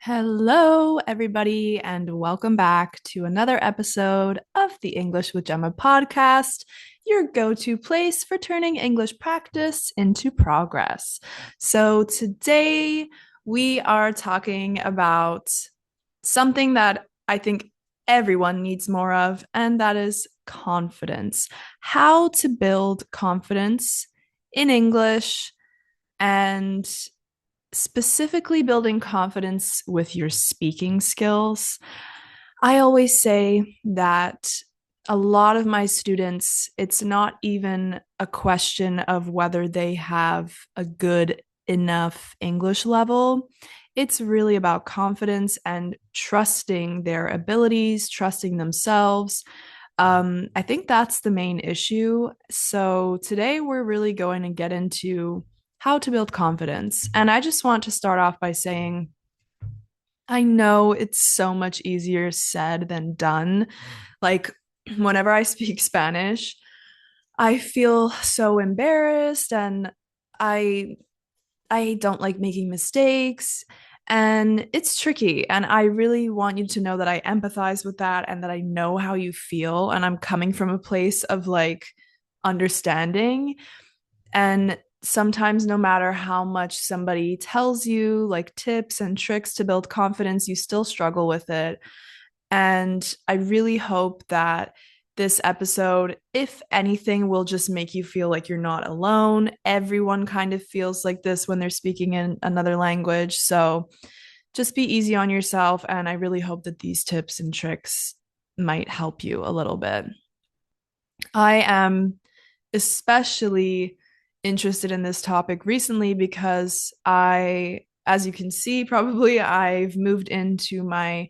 Hello, everybody, and welcome back to another episode of the English with Gemma podcast, your go to place for turning English practice into progress. So, today we are talking about something that I think everyone needs more of, and that is confidence. How to build confidence in English and specifically building confidence with your speaking skills. I always say that a lot of my students, it's not even a question of whether they have a good enough English level. It's really about confidence and trusting their abilities, trusting themselves. I think that's the main issue. So today we're really going to get into how to build confidence. And I just want to start off by saying, I know it's so much easier said than done. Like, whenever I speak Spanish, I feel so embarrassed and I I don't like making mistakes and it's tricky and I really want you to know that I empathize with that and that I know how you feel and I'm coming from a place of like understanding. And sometimes, no matter how much somebody tells you, like tips and tricks to build confidence, you still struggle with it. And I really hope that this episode, if anything, will just make you feel like you're not alone. Everyone kind of feels like this when they're speaking in another language. So just be easy on yourself. And I really hope that these tips and tricks might help you a little bit. I am especially interested in this topic recently because as you can see, probably I've moved into my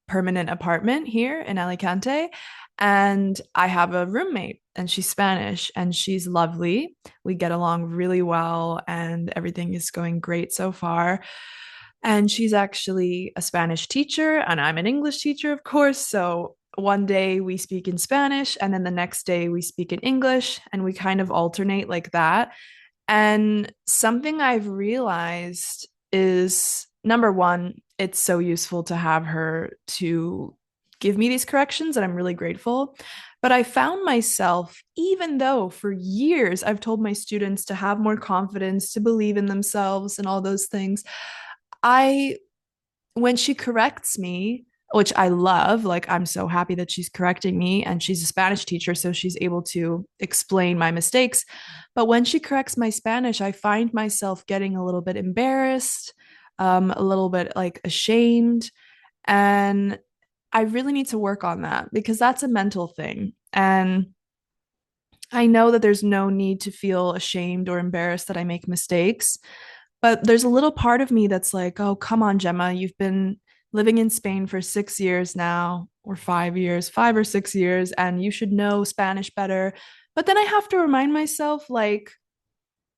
permanent apartment here in Alicante and I have a roommate and she's Spanish and she's lovely. We get along really well and everything is going great so far. And she's actually a Spanish teacher, and I'm an English teacher, of course. So one day we speak in Spanish, and then the next day we speak in English, and we kind of alternate like that. And something I've realized is number one, it's so useful to have her to give me these corrections, and I'm really grateful. But I found myself, even though for years I've told my students to have more confidence, to believe in themselves, and all those things, I when she corrects me, which I love, like I'm so happy that she's correcting me and she's a Spanish teacher, so she's able to explain my mistakes. But when she corrects my Spanish, I find myself getting a little bit embarrassed, a little bit like ashamed. And I really need to work on that because that's a mental thing. And I know that there's no need to feel ashamed or embarrassed that I make mistakes, but there's a little part of me that's like, oh, come on, Gemma, you've been living in Spain for 6 years now, or 5 years, 5 or 6 years, and you should know Spanish better. But then I have to remind myself, like,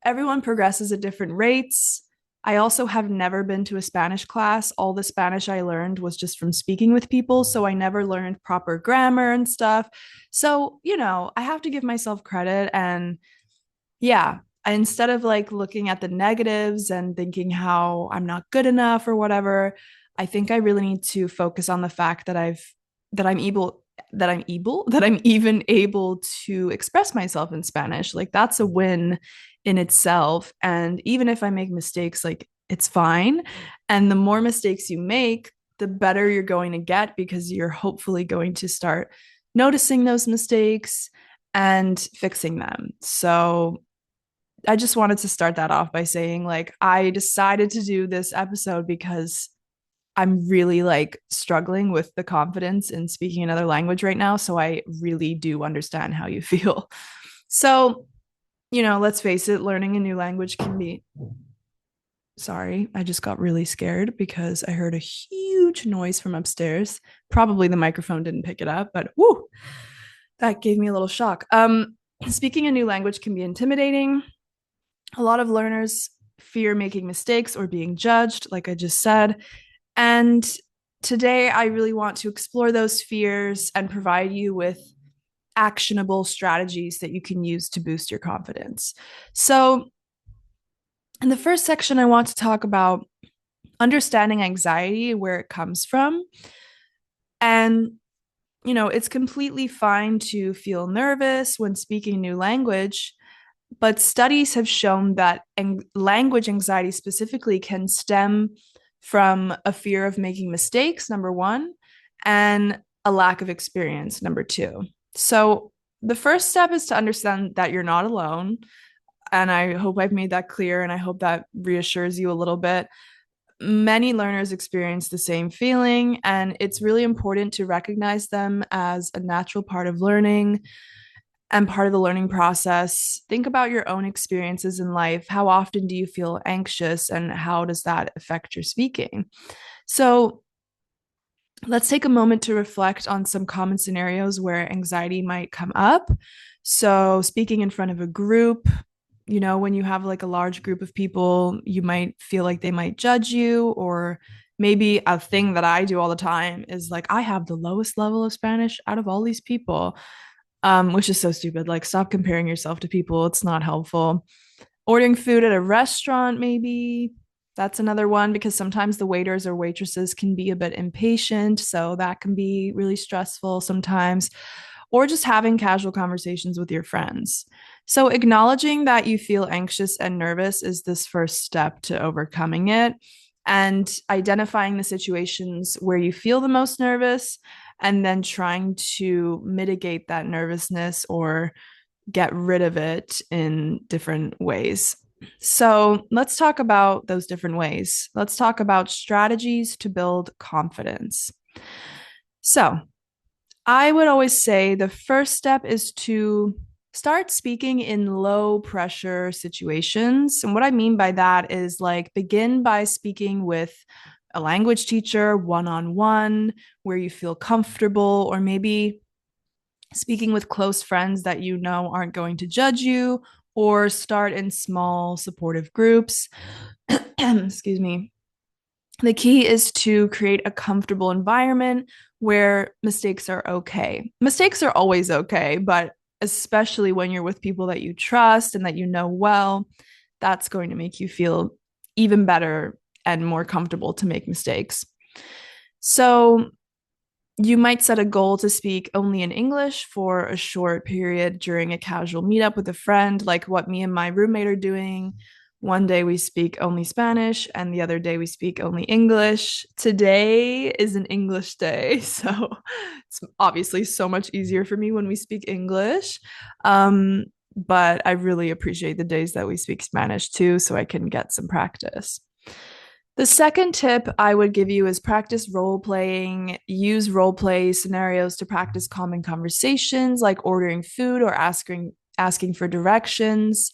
everyone progresses at different rates. I also have never been to a Spanish class. All the Spanish I learned was just from speaking with people. So I never learned proper grammar and stuff. So, I have to give myself credit. And yeah, instead of like looking at the negatives and thinking how I'm not good enough or whatever, I think I really need to focus on the fact that that I'm able that I'm even able to express myself in Spanish. Like that's a win in itself. And even if I make mistakes, like it's fine. And the more mistakes you make, the better you're going to get because you're hopefully going to start noticing those mistakes and fixing them. So I just wanted to start that off by saying, like, I decided to do this episode because I'm really like struggling with the confidence in speaking another language right now. So I really do understand how you feel. So, let's face it, learning a new language can be. Sorry, I just got really scared because I heard a huge noise from upstairs. Probably the microphone didn't pick it up, but whoo, that gave me a little shock. Speaking a new language can be intimidating. A lot of learners fear making mistakes or being judged, like I just said. And today, I really want to explore those fears and provide you with actionable strategies that you can use to boost your confidence. So, in the first section, I want to talk about understanding anxiety, where it comes from. And, it's completely fine to feel nervous when speaking new language, but studies have shown that language anxiety specifically can stem from a fear of making mistakes, number one, and a lack of experience, number two. So the first step is to understand that you're not alone. And I hope I've made that clear, and I hope that reassures you a little bit. Many learners experience the same feeling, and it's really important to recognize them as a natural part of learning and part of the learning process. Think about your own experiences in life. How often do you feel anxious, and how does that affect your speaking? So, let's take a moment to reflect on some common scenarios where anxiety might come up. So, speaking in front of a group, when you have like a large group of people, you might feel like they might judge you, or maybe a thing that I do all the time is like, I have the lowest level of Spanish out of all these people, which is so stupid. Like, stop comparing yourself to people. It's not helpful. Ordering food at a restaurant, maybe that's another one, because sometimes the waiters or waitresses can be a bit impatient. So that can be really stressful sometimes. Or just having casual conversations with your friends. So, acknowledging that you feel anxious and nervous is this first step to overcoming it, and identifying the situations where you feel the most nervous, and then trying to mitigate that nervousness or get rid of it in different ways. So, let's talk about those different ways. Let's talk about strategies to build confidence. So, I would always say the first step is to start speaking in low pressure situations. And what I mean by that is like begin by speaking with a language teacher one on one, where you feel comfortable, or maybe speaking with close friends that you know aren't going to judge you, or start in small supportive groups. Excuse me. The key is to create a comfortable environment where mistakes are okay. Mistakes are always okay, but especially when you're with people that you trust and that you know well, that's going to make you feel even better and more comfortable to make mistakes. So, you might set a goal to speak only in English for a short period during a casual meetup with a friend, like what me and my roommate are doing. One day we speak only Spanish, and the other day we speak only English. Today is an English day, so it's obviously so much easier for me when we speak English. But I really appreciate the days that we speak Spanish too, so I can get some practice. The second tip I would give you is practice role playing. Use role play scenarios to practice common conversations like ordering food or asking for directions.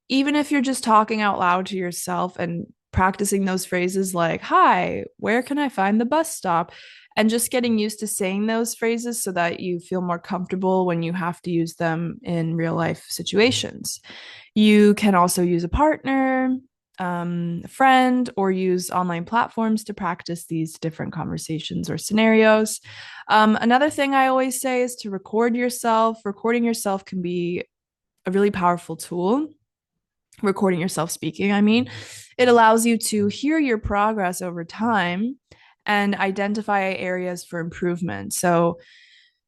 Even if you're just talking out loud to yourself and practicing those phrases like, "Hi, where can I find the bus stop?" And just getting used to saying those phrases so that you feel more comfortable when you have to use them in real life situations. You can also use a partner, a friend, or use online platforms to practice these different conversations or scenarios. Another thing I always say is to record yourself. Recording yourself can be a really powerful tool. Recording yourself speaking, I mean, it allows you to hear your progress over time and identify areas for improvement. So,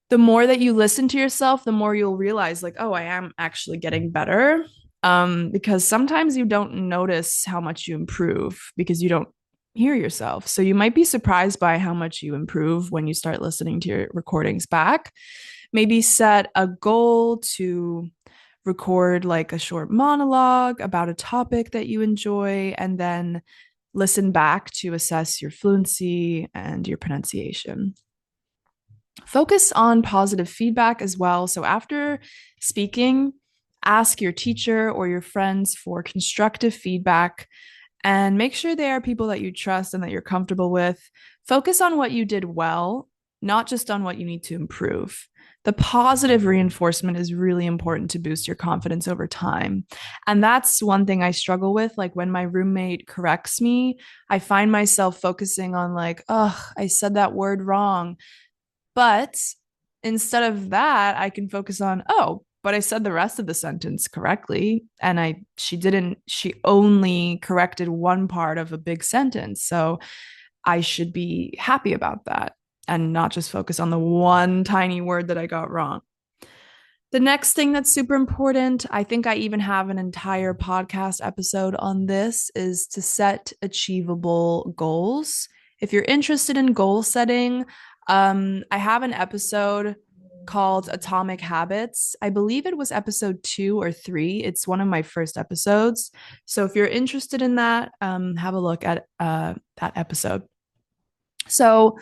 the more that you listen to yourself, the more you'll realize, like, oh, I am actually getting better. Because sometimes you don't notice how much you improve because you don't hear yourself. So you might be surprised by how much you improve when you start listening to your recordings back. Maybe set a goal to record like a short monologue about a topic that you enjoy, and then listen back to assess your fluency and your pronunciation. Focus on positive feedback as well. So after speaking, ask your teacher or your friends for constructive feedback, and make sure they are people that you trust and that you're comfortable with. Focus on what you did well, not just on what you need to improve. The positive reinforcement is really important to boost your confidence over time. And that's one thing I struggle with. Like when my roommate corrects me, I find myself focusing on, like, oh, I said that word wrong. But instead of that, I can focus on, oh, but I said the rest of the sentence correctly. And she only corrected one part of a big sentence. So I should be happy about that and not just focus on the one tiny word that I got wrong. The next thing that's super important, I think I even have an entire podcast episode on this, is to set achievable goals. If you're interested in goal setting, I have an episode called Atomic Habits. I believe it was episode 2 or 3. It's one of my first episodes. So if you're interested in that, have a look at that episode. So,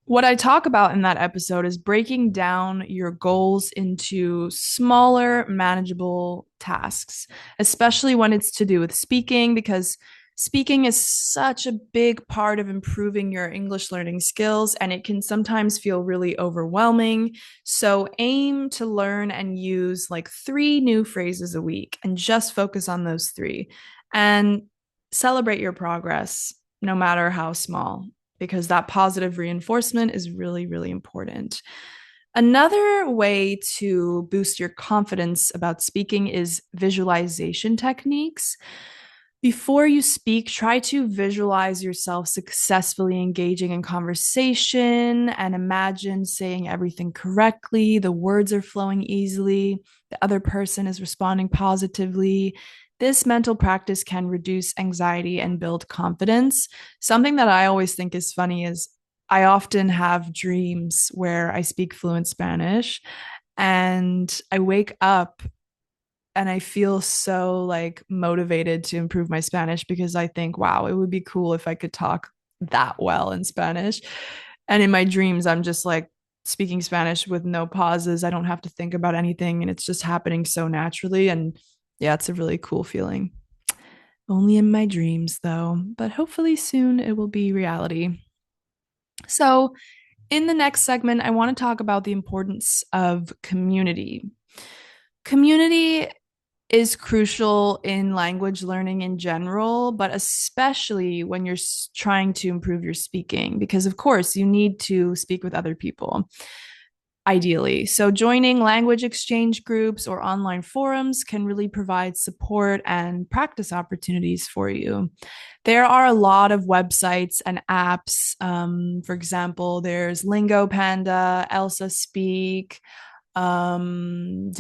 what I talk about in that episode is breaking down your goals into smaller, manageable tasks, especially when it's to do with speaking, because speaking is such a big part of improving your English learning skills, and it can sometimes feel really overwhelming. So, aim to learn and use like 3 new phrases a week and just focus on those 3 and celebrate your progress, no matter how small, because that positive reinforcement is really, really important. Another way to boost your confidence about speaking is visualization techniques. Before you speak, try to visualize yourself successfully engaging in conversation and imagine saying everything correctly. The words are flowing easily. The other person is responding positively. This mental practice can reduce anxiety and build confidence. Something that I always think is funny is I often have dreams where I speak fluent Spanish and I wake up and I feel so like motivated to improve my Spanish because I think, wow, it would be cool if I could talk that well in Spanish. And in my dreams, I'm just like speaking Spanish with no pauses. I don't have to think about anything and it's just happening so naturally. And yeah, it's a really cool feeling. Only in my dreams, though, but hopefully soon it will be reality. So, in the next segment, I want to talk about the importance of community. Community is crucial in language learning in general, but especially when you're trying to improve your speaking, because of course you need to speak with other people, ideally. So, joining language exchange groups or online forums can really provide support and practice opportunities for you. There are a lot of websites and apps. For example, there's Lingo Panda, Elsa Speak, Duolingo.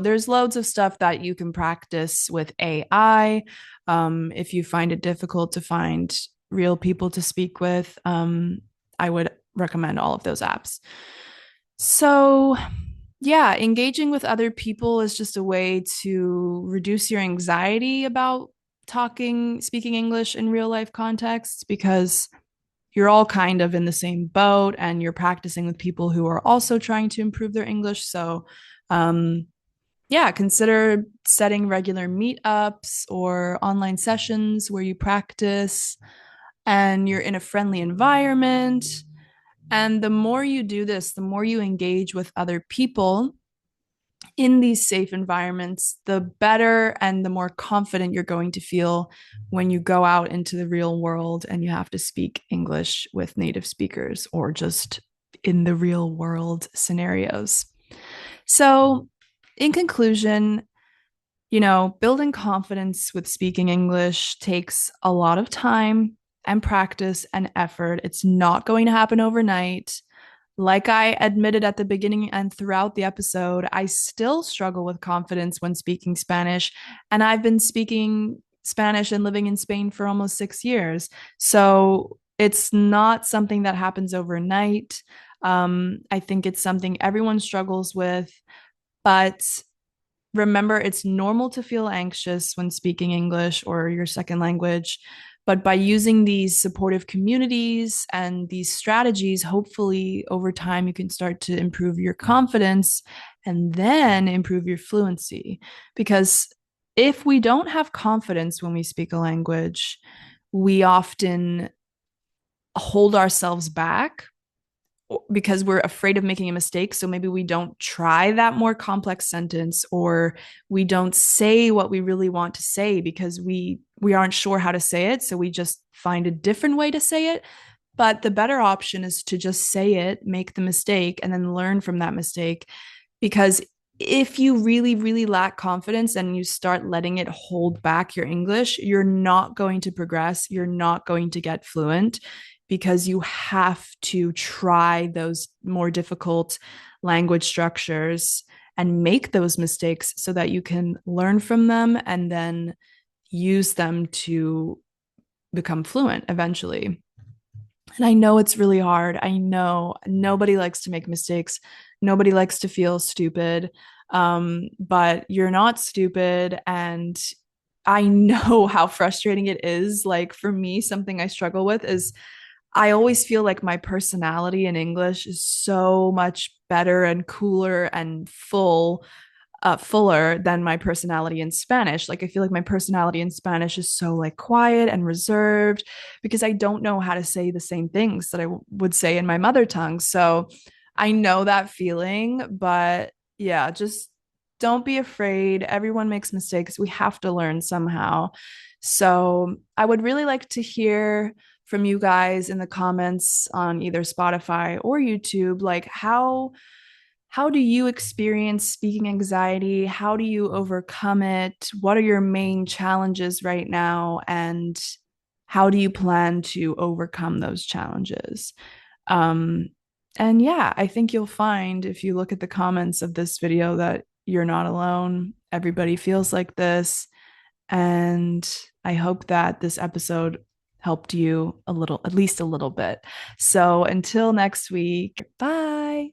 There's loads of stuff that you can practice with AI. If you find it difficult to find real people to speak with, I would recommend all of those apps. So, yeah, engaging with other people is just a way to reduce your anxiety about speaking English in real life contexts, because you're all kind of in the same boat and you're practicing with people who are also trying to improve their English. So, yeah, consider setting regular meetups or online sessions where you practice and you're in a friendly environment. And the more you do this, the more you engage with other people in these safe environments, the better and the more confident you're going to feel when you go out into the real world and you have to speak English with native speakers or just in the real world scenarios. So, in conclusion, building confidence with speaking English takes a lot of time and practice and effort. It's not going to happen overnight. Like I admitted at the beginning and throughout the episode, I still struggle with confidence when speaking Spanish. And I've been speaking Spanish and living in Spain for almost 6 years. So it's not something that happens overnight. I think it's something everyone struggles with. But remember, it's normal to feel anxious when speaking English or your second language. But by using these supportive communities and these strategies, hopefully over time, you can start to improve your confidence and then improve your fluency. Because if we don't have confidence when we speak a language, we often hold ourselves back because we're afraid of making a mistake. So maybe we don't try that more complex sentence, or we don't say what we really want to say because we aren't sure how to say it. So we just find a different way to say it. But the better option is to just say it, make the mistake, and then learn from that mistake. Because if you really, really lack confidence and you start letting it hold back your English, you're not going to progress. You're not going to get fluent because you have to try those more difficult language structures and make those mistakes so that you can learn from them and then use them to become fluent eventually. And I know it's really hard. I know nobody likes to make mistakes. Nobody likes to feel stupid. But you're not stupid. And I know how frustrating it is. Like for me, something I struggle with is I always feel like my personality in English is so much better and cooler and fuller than my personality in Spanish. Like I feel like my personality in Spanish is so like quiet and reserved because I don't know how to say the same things that I would say in my mother tongue. So I know that feeling, but yeah, just don't be afraid. Everyone makes mistakes. We have to learn somehow. So I would really like to hear from you guys in the comments on either Spotify or YouTube, like how do you experience speaking anxiety? How do you overcome it? What are your main challenges right now? And how do you plan to overcome those challenges? Um, and yeah, I think you'll find if you look at the comments of this video that you're not alone. Everybody feels like this. And I hope that this episode helped you a little, at least a little bit. So until next week, bye.